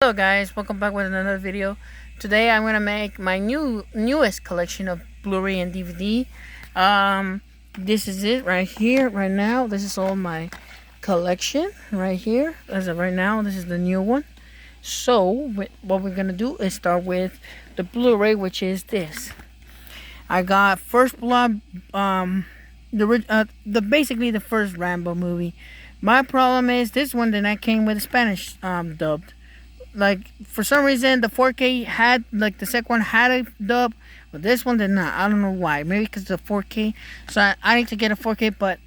Hello guys, welcome back with another video. Today I'm gonna make my newest collection of Blu-ray and DVD. This is it right here, right now. This is all my collection right here. As of right now, this is the new one. So what we're gonna do is start with the Blu-ray, which is this. I got First Blood, basically the first Rambo movie. My problem is this one did not came with Spanish dubbed. Like, for some reason the 4K had, like, the second one had a dub, but this one did not. I don't know why. Maybe because the 4K. So I need to get a 4K, but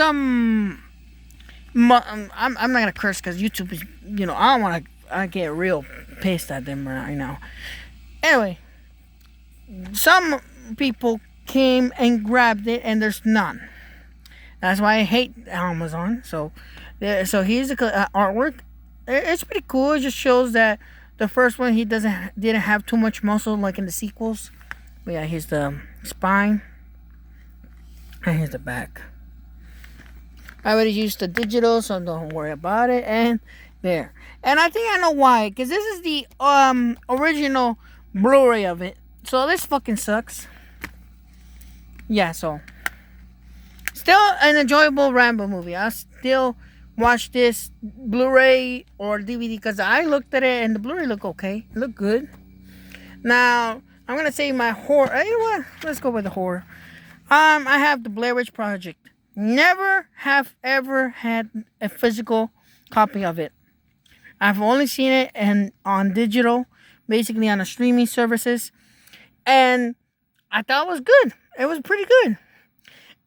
I'm not gonna curse because YouTube is, I don't want to. I get real pissed at them right now. Anyway, some people came and grabbed it, and there's none. That's why I hate Amazon. So here's the artwork. It's pretty cool. It just shows that the first one didn't have too much muscle like in the sequels. But yeah, here's the spine, and here's the back. I already used the digital, so don't worry about it. And there. And I think I know why, because this is the original Blu-ray of it. So this fucking sucks. Yeah, so still an enjoyable Rambo movie. I still watch this Blu-ray or DVD because I looked at it and the Blu-ray looked okay. It looked good. Now I'm gonna say my horror. You know what? Let's go with the horror. I have the Blair Witch Project. Never have ever had a physical copy of it. I've only seen it on digital, basically on the streaming services, and I thought it was good. It was pretty good.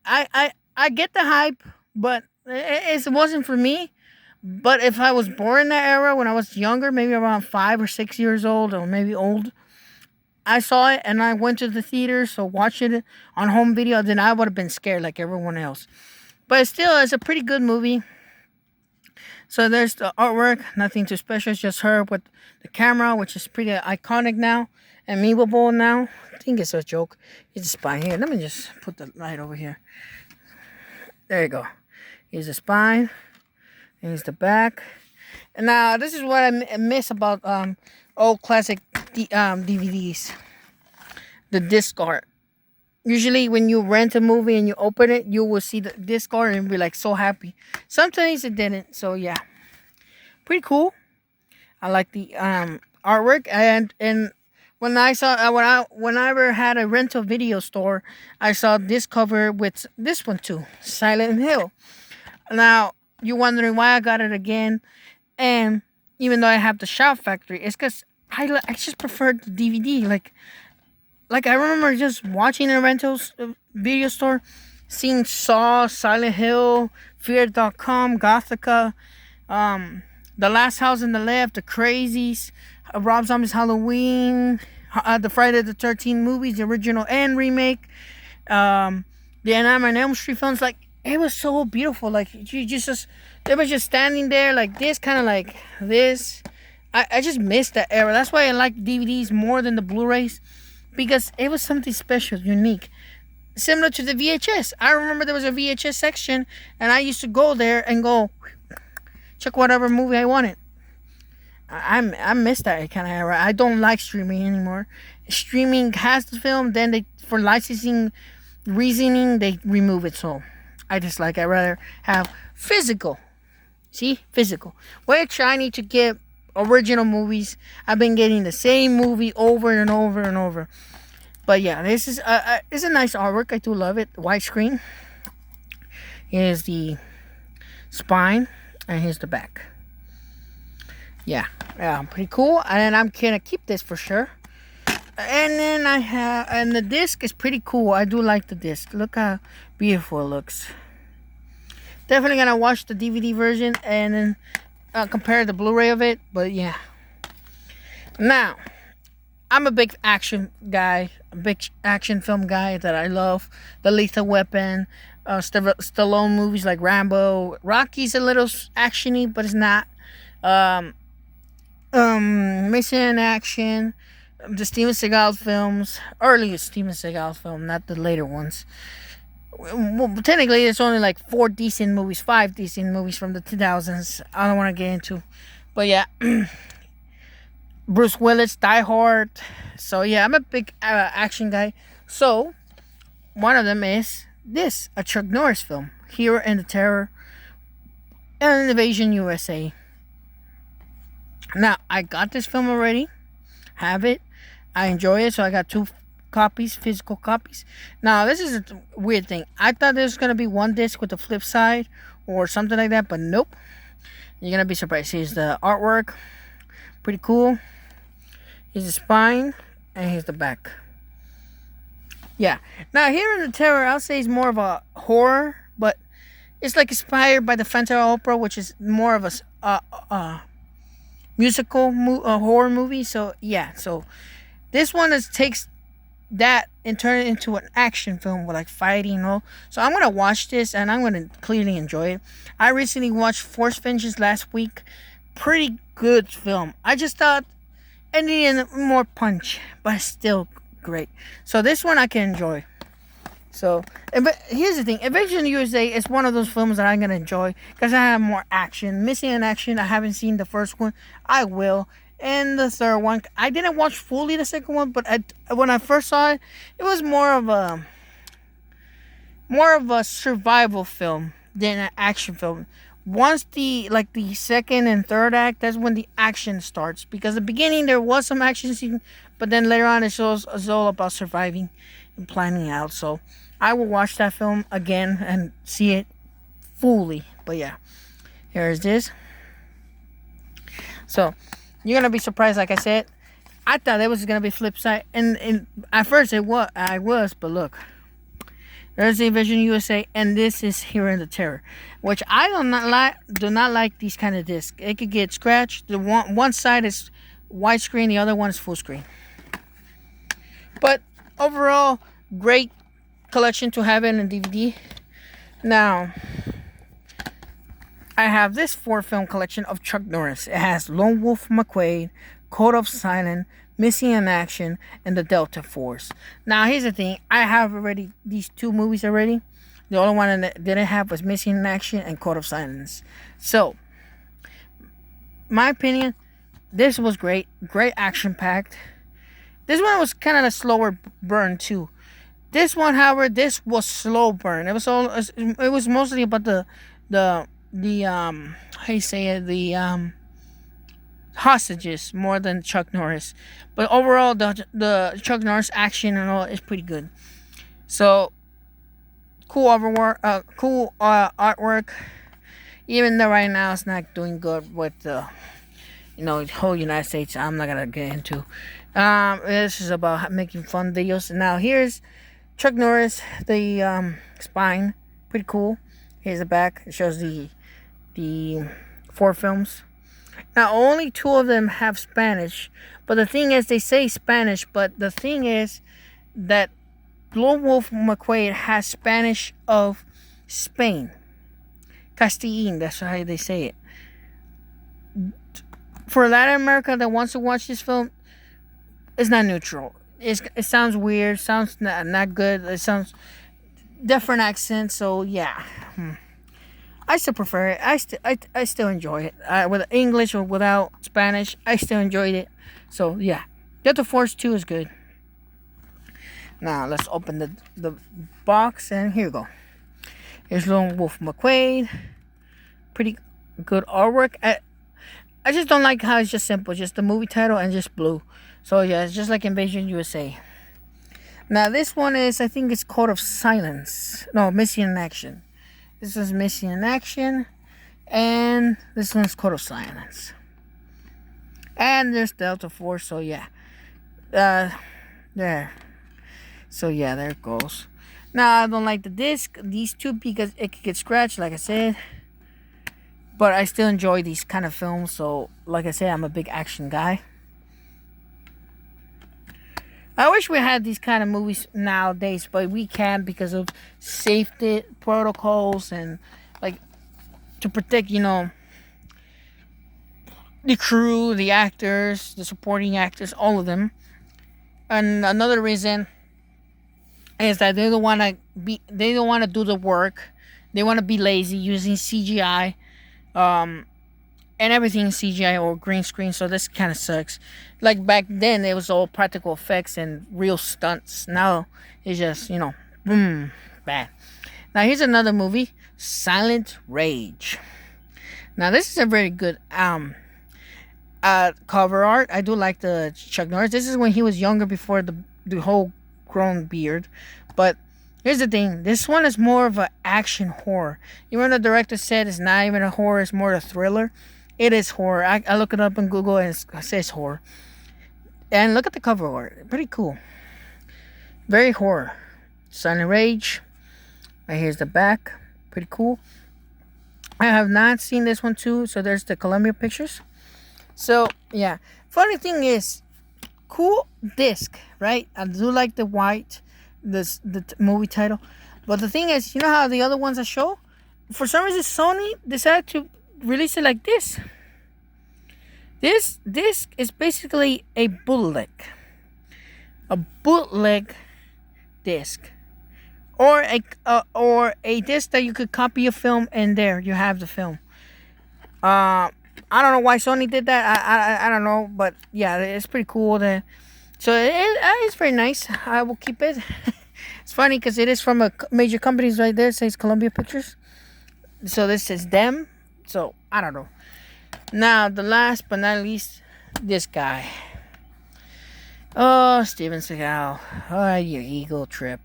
I get the hype, but it wasn't for me. But if I was born in that era when I was younger, maybe around 5 or 6 years old, or maybe old, I saw it and I went to the theater, so watching it on home video, then I would have been scared like everyone else. But still, it's a pretty good movie. So there's the artwork, nothing too special. It's just her with the camera, which is pretty iconic now and memeable now. I think it's a joke. It's a spine here. Let me just put the light over here. There you go. Here's the spine. Here's the back. And now this is what I miss about old classic DVDs. The disc art. Usually when you rent a movie and you open it, you will see the disc art and be like so happy. Sometimes it didn't. So yeah, pretty cool. I like the artwork, and when I saw whenever I had a rental video store, I saw this cover with this one too, Silent Hill. Now you're wondering why I got it again, and even though I have the Shout Factory, it's because I just preferred the DVD. Like I remember just watching a rental video store, seeing Saw, Silent Hill, Fear.com, Gothica, The Last House on the Left, The Crazies, Rob Zombie's Halloween, the Friday the 13th movies, the original and remake, the Nightmare on Elm Street films. Like, it was so beautiful. Like, they were just standing there like this, kind of like this. I just missed that era. That's why I like DVDs more than the Blu-rays, because it was something special, unique. Similar to the VHS. I remember there was a VHS section, and I used to go there and go check whatever movie I wanted. I miss that kind of era. I don't like streaming anymore. Streaming has the film, then for licensing reasoning, they remove it. So I dislike. I'd rather have physical. See? Physical. Which I need to get original movies. I've been getting the same movie over and over and over. But yeah, this is it's a nice artwork. I do love it. Widescreen. Here's the spine, and here's the back. Yeah, pretty cool. And I'm gonna keep this for sure. And then and the disc is pretty cool. I do like the disc. Look how beautiful it looks. Definitely gonna watch the DVD version and then compare the Blu-ray of it. But yeah. Now, I'm a big action guy, a big action film guy that I love. The Lethal Weapon, Stallone movies like Rambo. Rocky's a little actiony, but it's not. Mission Action, the Steven Seagal films, earliest Steven Seagal film, not the later ones. Well, technically, it's only like 5 decent movies from the 2000s. I don't want to get into, but yeah, Bruce Willis, Die Hard. So yeah, I'm a big action guy. So one of them is this, a Chuck Norris film, Hero and the Terror and Invasion USA. Now I got this film already, have it, I enjoy it, so I got two copies, physical copies. Now this is a weird thing. I thought there was gonna be one disc with the flip side or something like that, but nope. You're gonna be surprised. Here's the artwork, pretty cool. Here's the spine, and here's the back. Yeah. Now here in the Terror, I'll say is more of a horror, but it's like inspired by the Phantom Opera, which is more of a musical horror movie. So yeah. So this one takes that and turn it into an action film with like fighting and all. So I'm gonna watch this and I'm gonna clearly enjoy it. I recently watched Force Vengeance last week. Pretty good film. I just thought it needed more punch, but still great. So this one I can enjoy. So, but here's the thing: Invasion USA is one of those films that I'm gonna enjoy because I have more action. Missing in Action, I haven't seen the first one. I will. And the third one, I didn't watch fully the second one, but when I first saw it, it was more of a survival film than an action film. Once the second and third act, that's when the action starts. Because the beginning there was some action scene, but then later on it's all about surviving and planning out. So I will watch that film again and see it fully. But yeah, here's this. So you're gonna be surprised, like I said. I thought it was gonna be flip side, and at first I was, but look, there's the Invasion USA, and this is Hero and the Terror, which I do not like these kind of discs. It could get scratched. The one side is widescreen, the other one is full screen. But overall, great collection to have it in DVD. Now, I have this 4-film collection of Chuck Norris. It has Lone Wolf McQuade, Code of Silence, Missing in Action, and the Delta Force. Now, here's the thing. I have already these 2 movies already. The only one that didn't have was Missing in Action and Code of Silence. So, my opinion, this was great. Great action-packed. This one was kind of a slower burn, too. This one, however, this was slow burn. It was mostly about the how you say it, the hostages more than Chuck Norris. But overall, the Chuck Norris action and all is pretty good. So cool artwork. Even though right now it's not doing good with the whole United States. I'm not gonna get into. This is about making fun videos. Now here's Chuck Norris, the spine, pretty cool. Here's the back. It shows the 4 films. Now, only 2 of them have Spanish. But the thing is, they say Spanish. But the thing is that Lone Wolf McQuade has Spanish of Spain. Castillín, that's how they say it. For Latin America that wants to watch this film, it's not neutral. It sounds weird. Sounds not good. It sounds different accent. So, yeah. I still prefer it. I still enjoy it. With English or without Spanish, I still enjoyed it. So yeah, Delta Force 2 is good. Now let's open the box, and here we go. Here's Lone Wolf McQuade. Pretty good artwork. I just don't like how it's just simple, just the movie title and just blue. So yeah, it's just like Invasion USA. Now this one is, I think it's Code of Silence. No, Missing in Action. This is Missing in Action, and this one's Code of Silence. And there's Delta Force, so yeah. There. So yeah, there it goes. Now, I don't like the disc, these 2, because it could get scratched, like I said. But I still enjoy these kind of films, so like I said, I'm a big action guy. I wish we had these kind of movies nowadays, but we can't because of safety protocols and like to protect, the crew, the actors, the supporting actors, all of them. And another reason is that they don't want to do the work. They want to be lazy using CGI. and everything is CGI or green screen. So this kind of sucks. Like back then, it was all practical effects and real stunts. Now it's just boom, bad. Now here's another movie, Silent Rage. Now this is a very good cover art. I do like the Chuck Norris. This is when he was younger before the whole grown beard. But here's the thing. This one is more of an action horror. Even the director said it's not even a horror. It's more a thriller. It is horror. I look it up on Google and it says horror. And look at the cover art. Pretty cool. Very horror. Silent Rage. Right here's the back. Pretty cool. I have not seen this one too. So there's the Columbia Pictures. So yeah. Funny thing is, cool disc, right? I do like the white, the movie title. But the thing is, you know how the other ones I show? For some reason, Sony decided to release it like this. This disc is basically a bootleg. A bootleg disc. Or a disc that you could copy a film and there you have the film. I don't know why Sony did that. I don't know, but yeah, it's pretty cool. So it's very nice. I will keep it. It's funny because it is from a major companies right there. It says Columbia Pictures. So this is them. So I don't know. Now the last but not least, this guy. Oh, Steven Seagal. Oh, your ego trip.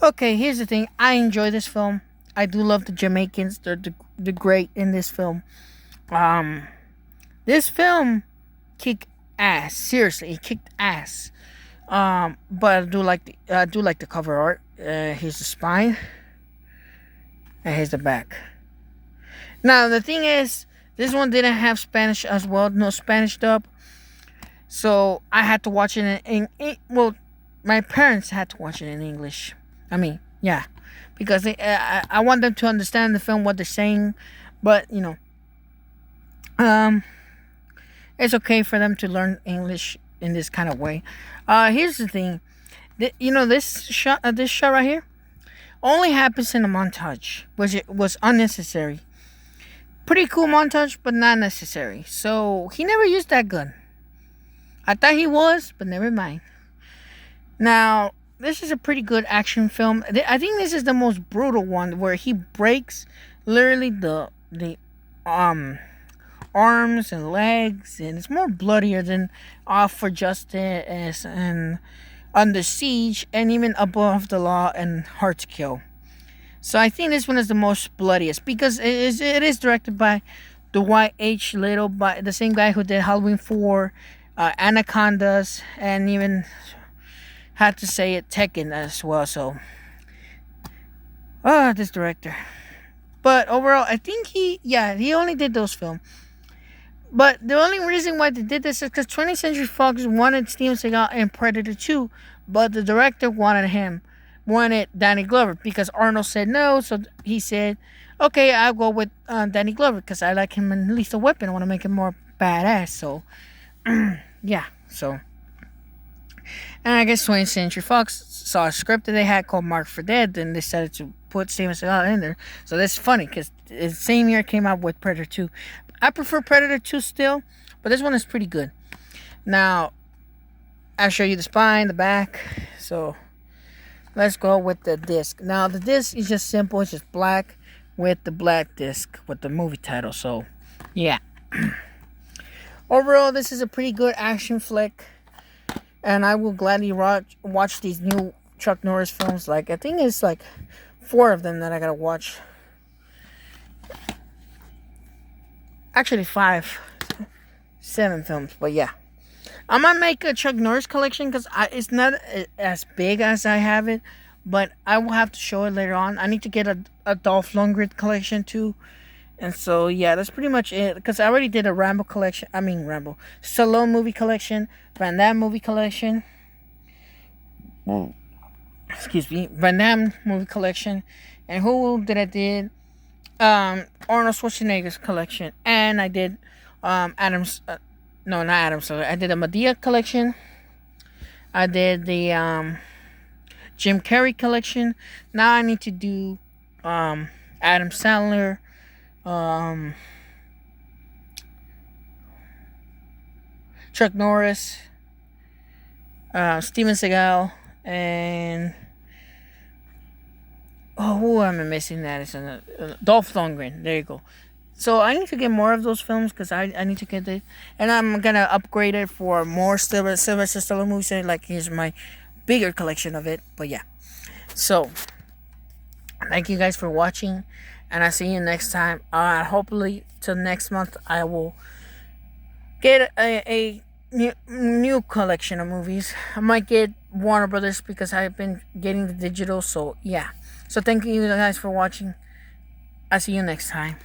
Okay, here's the thing. I enjoy this film. I do love the Jamaicans. They're the great in this film. This film kicked ass. Seriously, it kicked ass. But I do like the cover art. Here's the spine, and here's the back. Now the thing is, this one didn't have Spanish as well. No Spanish dub. So I had to watch it well, my parents had to watch it in English. I mean, yeah, because I want them to understand the film, what they're saying, but it's okay for them to learn English in this kind of way. Here's the thing, this shot right here only happens in a montage, which it was unnecessary. Pretty cool montage, but not necessary. So he never used that gun. I thought he was, but never mind. Now, this is a pretty good action film. I think this is the most brutal one where he breaks literally the arms and legs, and it's more bloodier than Off for Justice and Under Siege and even Above the Law and Hard to Kill. So I think this one is the most bloodiest because it is directed by Dwight H. Little, by the same guy who did Halloween 4, Anacondas, and even had to say it, Tekken as well. So, this director. But overall, I think he only did those films. But the only reason why they did this is because 20th Century Fox wanted Steven Seagal in Predator 2, but the director wanted Danny Glover because Arnold said no. So he said, okay, I'll go with Danny Glover because I like him in Lethal Weapon. I want to make him more badass. So, yeah. So, and I guess 20th Century Fox saw a script that they had called Mark for Dead, and decided to put Steven Seagal in there. So that's funny because the same year came out with Predator 2. I prefer Predator 2 still, but this one is pretty good. Now, I'll show you the spine, the back. So, let's go with the disc. Now, the disc is just simple. It's just black with the black disc with the movie title. So, yeah. Overall, this is a pretty good action flick. And I will gladly watch these new Chuck Norris films. I think it's 4 of them that I gotta watch. Actually 5. 7 films, but yeah. I might make a Chuck Norris collection because it's not as big as I have it. But I will have to show it later on. I need to get a Dolph Lundgren collection too. And so, yeah, that's pretty much it. Because I already did a Rambo collection. Stallone movie collection. Van Damme movie collection. Excuse me. Van Damme movie collection. And who did I did? Arnold Schwarzenegger's collection. And I did Adam's... no, not Adam's. Sorry. I did a Madea collection. I did the Jim Carrey collection. Now I need to do Adam Sandler. Chuck Norris, Steven Seagal, and who am I missing? That is Dolph Lundgren. There you go. So I need to get more of those films because I need to get it, and I'm gonna upgrade it for more Sylvester Stallone movies. Like here's my bigger collection of it. But yeah, so thank you guys for watching, and I'll see you next time. Hopefully till next month I will get a new collection of movies. I might get Warner Brothers because I've been getting the digital. So yeah. So thank you guys for watching. I'll see you next time.